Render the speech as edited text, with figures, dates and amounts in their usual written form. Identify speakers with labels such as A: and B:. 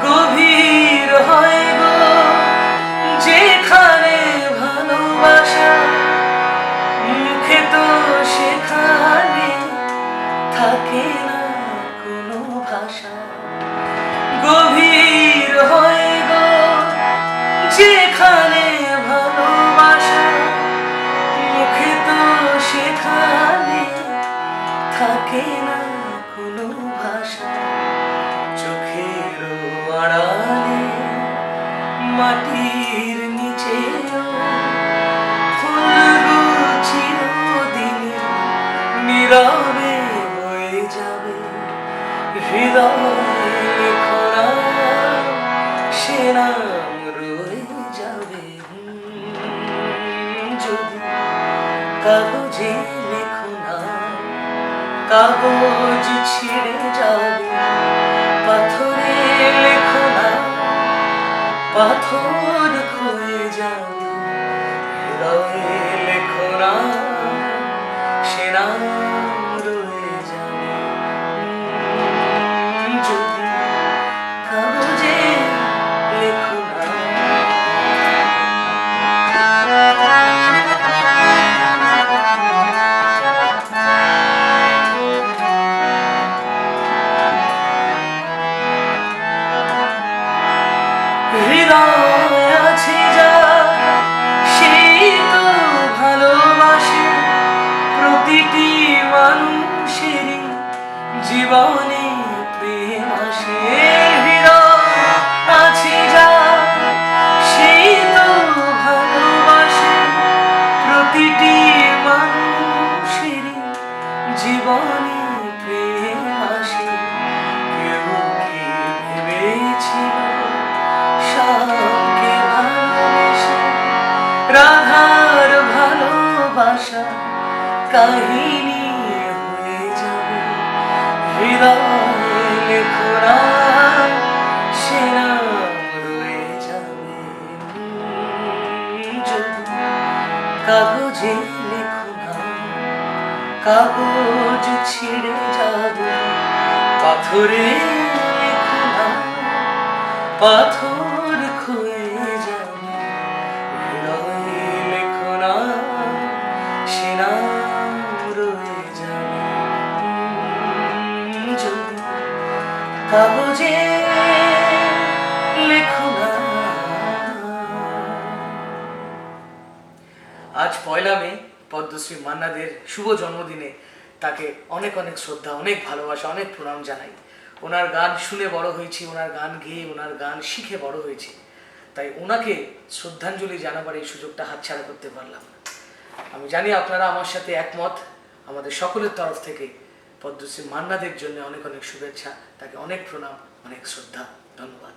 A: গভীর হয় গো যেখানে ভালোবাসা, মুখে তো সেখানে থাকে না কোনো ভাষা। গভীর হয় গো যেখানে ভালোবাসা, মুখে তো সেখানে থাকে না কোনো ভাষা। চোখের আড়ালে মাটির নিচে ফুলগুলো চিরদিন নীরবে হয়ে যাবে। হৃদয় লেখনা সে নাম রয়ে যাবে। যদি কাগজে লেখো না, কাগজ ছিঁড়ে যাবে। পাথরে লেখো না, পাথর ক্ষয়ে যাবে। হৃদয়ে লেখো না, সে নাম রয়ে যাবে। যদি কাগজে লেখো না। হৃদয় আছে যা সেই তো ভালোবাসে। প্রতিটি মানুষেরই জীবনে প্রেম আসে। হৃদয় আছে যা সেই তো ভালোবাসে। প্রতিটি মানুষেরই জীবনে প্রেম আসে। কেউ কি ভেবেছিল শ্যামকে ভালোবেসে রাধার ভালোবাসা কাহিনী হয়ে যাবে। হৃদয়ে লেখো না, সে নাম রয়ে যাবে। যদি কাগজে লেখো না, কাগজ ছিঁড়ে যাবে। পাথরে লেখো না, পাথর ক্ষয়ে যাবে। হৃদয়ে লেখো না, সে নাম রয়ে যাবে। যদি কাগজে লেখো না। আজ 1 মে পদ্মশ্রী মান্না দের শুভ জন্মদিনে তাকে অনেক অনেক শ্রদ্ধা, অনেক ভালোবাসা, অনেক প্রণাম জানাই। ওনার গান শুনে বড় হয়েছি, ওনার গান গেয়ে, ওনার গান শিখে বড় হয়েছি। তাই ওনাকে শ্রদ্ধাঞ্জলি জানাবার এই সুযোগটা হাতছাড়া করতে পারলাম না। আমি জানি আপনারা আমার সাথে একমত। আমাদের সকলের তরফ থেকে পদ্মশ্রী মান্না দের জন্য অনেক অনেক শুভেচ্ছা, তাকে অনেক প্রণাম, অনেক শ্রদ্ধা, ধন্যবাদ।